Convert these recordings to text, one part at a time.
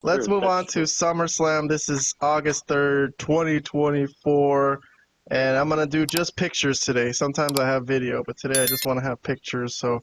Let's move on to SummerSlam. This is August 3rd, 2024, and I'm going to do just pictures today. Sometimes I have video, but today I just want to have pictures so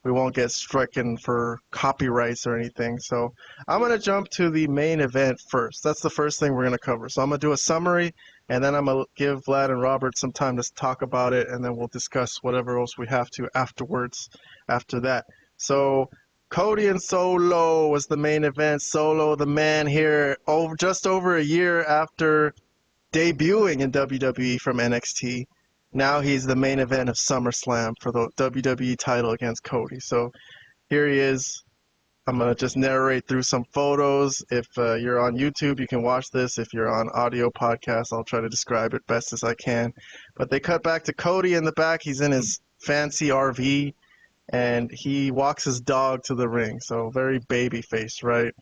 we won't get stricken for copyrights or anything. So I'm going to jump to the main event first. That's the first thing we're going to cover. So I'm going to do a summary, and then I'm going to give Vlad and Robert some time to talk about it, and then we'll discuss whatever else we have to afterwards after that. So Cody and Solo was the main event. Solo, the man here, just over a year after debuting in WWE from NXT. Now he's the main event of SummerSlam for the WWE title against Cody. So here he is. I'm going to just narrate through some photos. If you're on YouTube, you can watch this. If you're on audio podcast, I'll try to describe it best as I can. But they cut back to Cody in the back. He's in his fancy RV, and he walks his dog to the ring. So very baby face, right?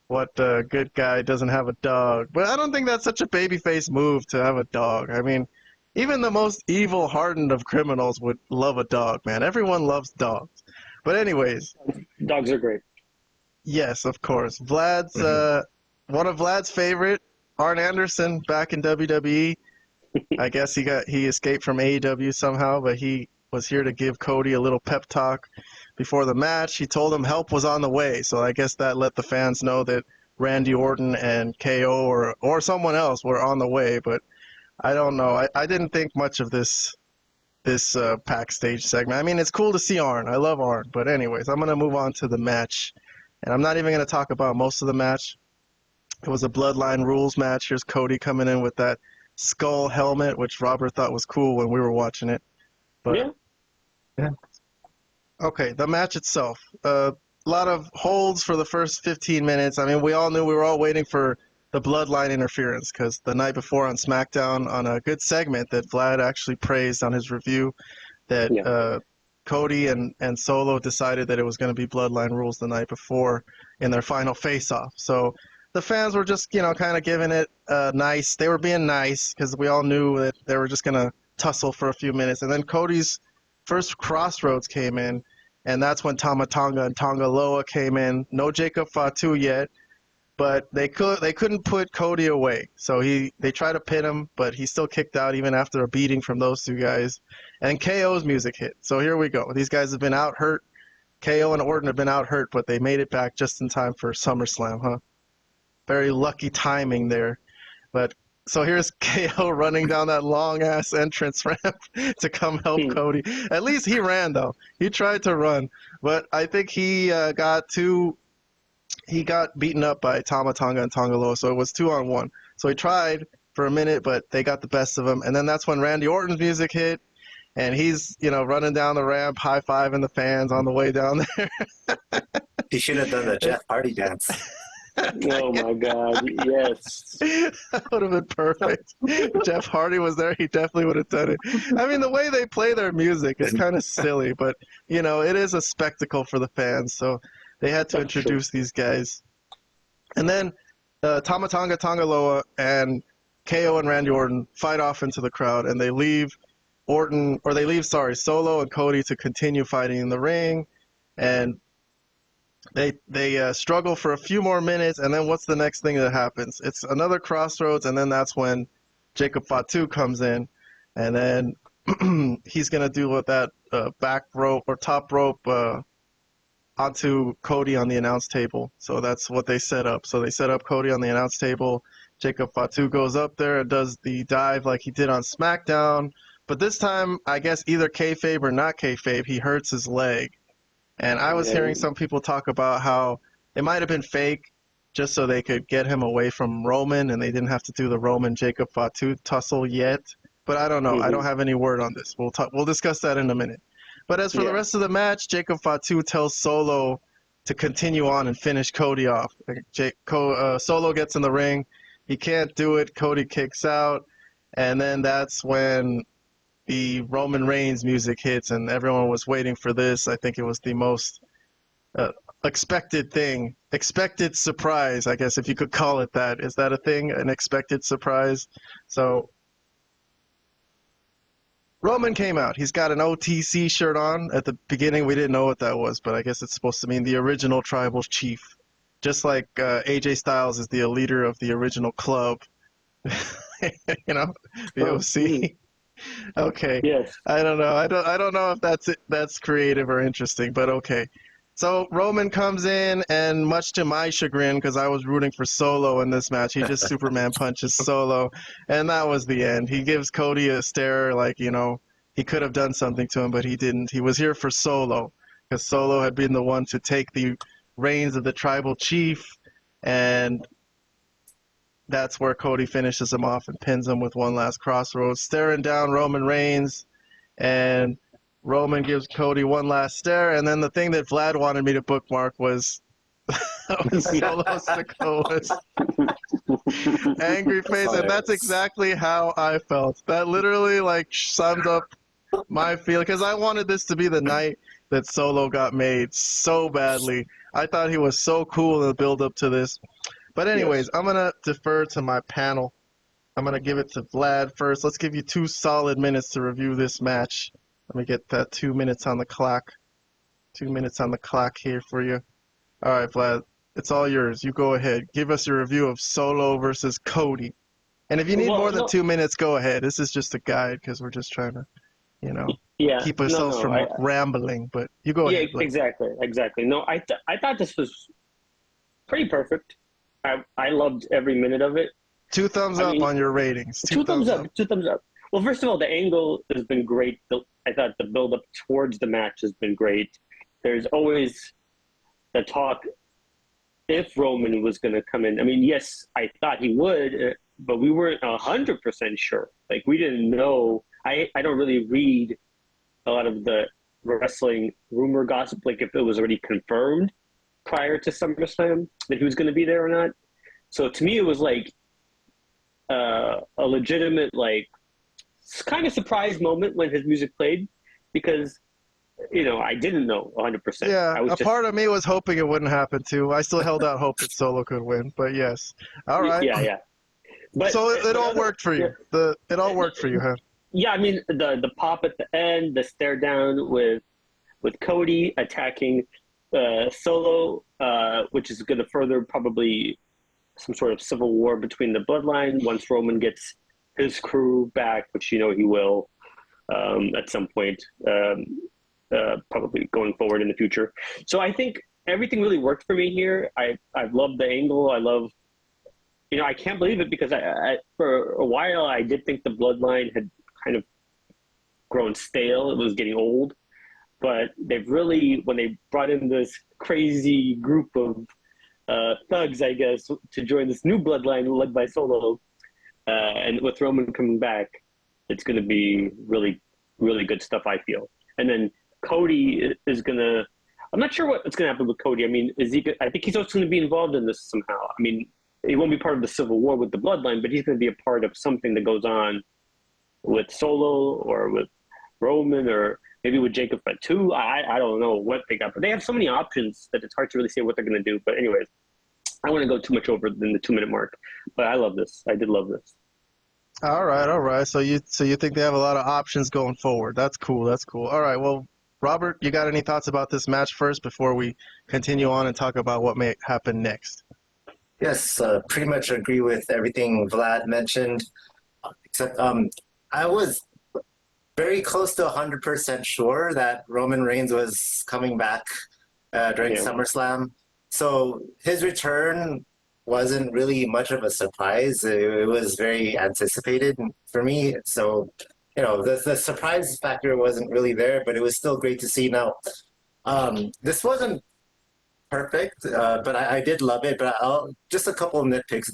What good guy doesn't have a dog? But I don't think that's such a babyface move to have a dog. I mean, even the most evil, hardened of criminals would love a dog, man. Everyone loves dogs. But anyways. Dogs are great. Yes, of course. Vlad's one of Vlad's favorite, Arn Anderson, back in WWE. I guess he escaped from AEW somehow, but he was here to give Cody a little pep talk before the match. He told him help was on the way, so I guess that let the fans know that Randy Orton and KO or someone else were on the way, but I don't know. I didn't think much of this backstage segment. I mean, it's cool to see Arn. I love Arn. But anyways, I'm going to move on to the match. And I'm not even going to talk about most of the match. It was a Bloodline Rules match. Here's Cody coming in with that skull helmet, which Robert thought was cool when we were watching it. But yeah. Okay, the match itself. A lot of holds for the first 15 minutes. I mean, we all knew we were all waiting for the Bloodline interference because the night before on SmackDown, on a good segment that Vlad actually praised on his review, that Cody and Solo decided that it was going to be Bloodline Rules the night before in their final face-off. So the fans were just, kind of giving it nice. They were being nice because we all knew that they were just going to tussle for a few minutes. And then Cody's first crossroads came in, and that's when Tama Tonga and Tonga Loa came in. No Jacob Fatu yet, but they couldn't put Cody away. So they tried to pin him, but he still kicked out even after a beating from those two guys. And KO's music hit. So here we go. These guys have been out hurt. KO and Orton have been out hurt, but they made it back just in time for SummerSlam, huh? Very lucky timing there. But so here's KO running down that long-ass entrance ramp to come help Cody. At least he ran, though. He tried to run. But I think he got beaten up by Tama Tonga and Tonga Loa, so it was 2-on-1. So he tried for a minute, but they got the best of him. And then that's when Randy Orton's music hit, and he's, running down the ramp, high-fiving the fans on the way down there. He should have done the Jeff Hardy dance. Oh, my God, yes. That would have been perfect. If Jeff Hardy was there, he definitely would have done it. I mean, the way they play their music is kind of silly, but, it is a spectacle for the fans, so they had to introduce these guys. And then Tama Tonga, Tonga Loa, and KO and Randy Orton fight off into the crowd, and they leave Solo and Cody to continue fighting in the ring. And they struggle for a few more minutes, and then what's the next thing that happens? It's another crossroads, and then that's when Jacob Fatu comes in, and then he's going to do with that back rope or top rope onto Cody on the announce table. So that's what they set up. So they set up Cody on the announce table. Jacob Fatu goes up there and does the dive like he did on SmackDown. But this time, I guess either kayfabe or not kayfabe, he hurts his leg. And I was hearing some people talk about how it might have been fake just so they could get him away from Roman and they didn't have to do the Roman Jacob Fatu tussle yet. But I don't know. I don't have any word on this. We'll discuss that in a minute. But as for the rest of the match, Jacob Fatu tells Solo to continue on and finish Cody off. Solo gets in the ring. He can't do it. Cody kicks out. And then that's when the Roman Reigns music hits, and everyone was waiting for this. I think it was the most expected thing. Expected surprise, I guess, if you could call it that. Is that a thing? An expected surprise? So Roman came out. He's got an OTC shirt on. At the beginning, we didn't know what that was, but I guess it's supposed to mean the original tribal chief. just like AJ Styles is the leader of the original club. You know, the OC. Okay. Yes. I don't know. I don't know if that's creative or interesting, but okay. So Roman comes in, and much to my chagrin, because I was rooting for Solo in this match, he just Superman punches Solo, and that was the end. He gives Cody a stare, like, you know, he could have done something to him, but he didn't. He was here for Solo, because Solo had been the one to take the reins of the tribal chief, and that's where Cody finishes him off and pins him with one last crossroads, staring down Roman Reigns, and Roman gives Cody one last stare, and then the thing that Vlad wanted me to bookmark was Solo Sikoa's angry face, and that's exactly how I felt. That literally like summed up my feeling, because I wanted this to be the night that Solo got made so badly. I thought he was so cool in the build up to this. But anyways, I'm going to defer to my panel. I'm going to give it to Vlad first. Let's give you 2 solid minutes to review this match. Let me get that 2 minutes on the clock. 2 minutes on the clock here for you. All right, Vlad, it's all yours. You go ahead. Give us your review of Solo versus Cody. And if you need more than 2 minutes, go ahead. This is just a guide because we're just trying to, you know, keep ourselves from rambling. But you go ahead. Yeah, exactly. No, I thought this was pretty perfect. I loved every minute of it. 2 thumbs up on your ratings. 2 thumbs up. 2 thumbs up. Well, first of all, the angle has been great. I thought the build-up towards the match has been great. There's always the talk if Roman was going to come in. I mean, yes, I thought he would, but we weren't 100% sure. Like, we didn't know. I don't really read a lot of the wrestling rumor gossip, like if it was already confirmed prior to SummerSlam that he was going to be there or not. So to me, it was like a legitimate, like, kind of surprise moment when his music played, because, you know, I didn't know 100%. Yeah, part of me was hoping it wouldn't happen too. I still held out hope that Solo could win, but yes. All right. Yeah. But so it all worked for you. It all worked for you, huh? Yeah, I mean, the pop at the end, the stare down with Cody attacking Solo, which is going to further probably some sort of civil war between the bloodline once Roman gets his crew back, which you know he will at some point, probably going forward in the future. So I think everything really worked for me here. I love the angle. I love, you know, I can't believe it because I for a while I did think the bloodline had kind of grown stale. It was getting old. But they've really, when they brought in this crazy group of thugs, I guess, to join this new bloodline led by Solo, and with Roman coming back, it's going to be really, really good stuff, I feel. And then Cody is going to, I'm not sure what's going to happen with Cody. I mean, I think he's also going to be involved in this somehow. I mean, he won't be part of the civil war with the bloodline, but he's going to be a part of something that goes on with Solo or with Roman or maybe with Jacob Fatu. I don't know what they got, but they have so many options that it's hard to really say what they're going to do. But anyways, I want to go too much over than the 2 minute mark, but I love this. I did love this. All right. So you think they have a lot of options going forward? That's cool. All right. Well, Robert, you got any thoughts about this match first before we continue on and talk about what may happen next? Yes, pretty much agree with everything Vlad mentioned, except I was very close to 100% sure that Roman Reigns was coming back during SummerSlam. So his return wasn't really much of a surprise. It was very anticipated for me. So, you know, the surprise factor wasn't really there, but it was still great to see. Now, this wasn't perfect, but I did love it. But just a couple of nitpicks.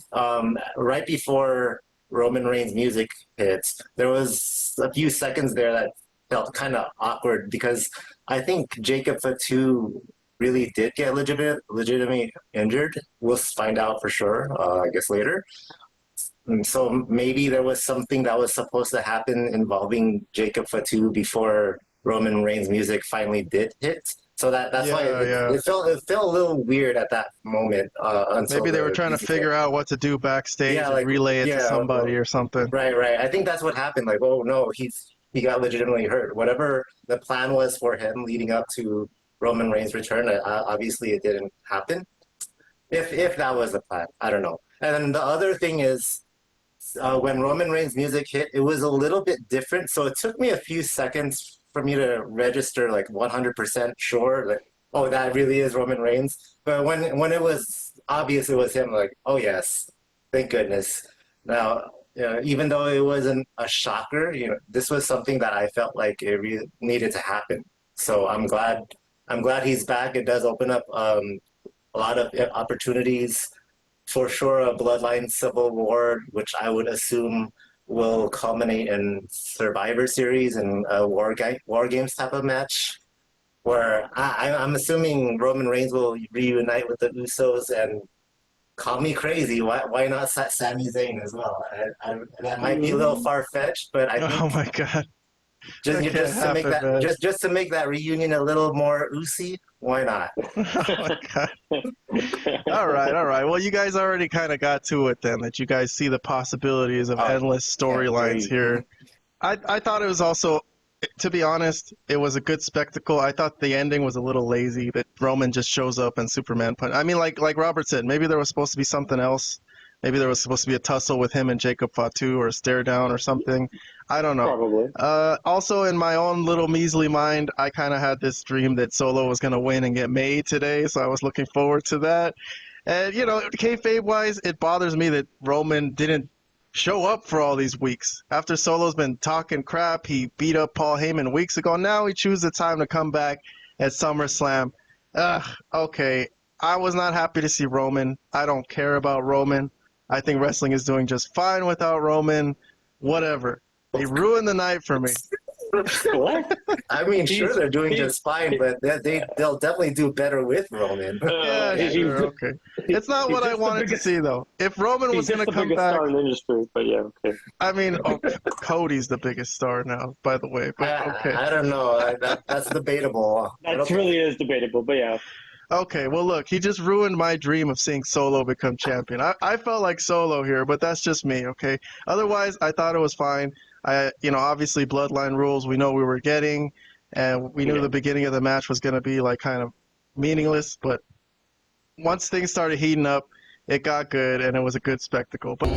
Right before Roman Reigns' music hits, there was a few seconds there that felt kind of awkward because I think Jacob Fatu really did get legitimately injured. We'll find out for sure, I guess later. And so maybe there was something that was supposed to happen involving Jacob Fatu before Roman Reigns' music finally did hit. So that's why it felt a little weird at that moment. Maybe they were trying to figure out what to do backstage and relay it to somebody or something. Right. I think that's what happened. Like, oh no, he got legitimately hurt. Whatever the plan was for him leading up to Roman Reigns' return, obviously it didn't happen. If that was the plan, I don't know. And then the other thing is, when Roman Reigns' music hit, it was a little bit different. So it took me a few seconds for me to register like 100% sure, like, oh, that really is Roman Reigns. But when it was obvious it was him, like, oh yes, thank goodness. Now, even though it wasn't a shocker, this was something that I felt like it really needed to happen. So I'm glad. I'm glad he's back. It does open up a lot of opportunities. For sure, a bloodline civil war, which I would assume will culminate in Survivor Series and a war games type of match, where I'm assuming Roman Reigns will reunite with the Usos and call me crazy. Why not Sami Zayn as well? That might be a little far fetched, but I think Oh my God. just to make that reunion a little more oozy, why not? Oh my God. All right. Well, you guys already kind of got to it then, that you guys see the possibilities of endless storylines here. I thought it was also, to be honest, it was a good spectacle. I thought the ending was a little lazy, that Roman just shows up and Superman punch. I mean, like Robert said, maybe there was supposed to be something else. Maybe there was supposed to be a tussle with him and Jacob Fatu or a stare down or something. I don't know. Probably. Also, in my own little measly mind, I kind of had this dream that Solo was going to win and get made today, so I was looking forward to that. And, kayfabe-wise, it bothers me that Roman didn't show up for all these weeks. After Solo's been talking crap, he beat up Paul Heyman weeks ago. Now he chooses the time to come back at SummerSlam. Okay. I was not happy to see Roman. I don't care about Roman. I think wrestling is doing just fine without Roman. Whatever. They ruined the night for me. What? I mean, sure, they're doing just fine, but they'll definitely do better with Roman. Yeah, sure, okay. It's not what I wanted to see, though. If Roman was going to come back, star in the industry, but yeah, okay. I mean, Cody's the biggest star now, by the way. But okay. I don't know. That's debatable. That really is debatable, but yeah. Okay, well, look, he just ruined my dream of seeing Solo become champion. I felt like Solo here, but that's just me, okay? Otherwise, I thought it was fine. Obviously, Bloodline rules we know we were getting, and we knew the beginning of the match was going to be, like, kind of meaningless, but once things started heating up, it got good, and it was a good spectacle. But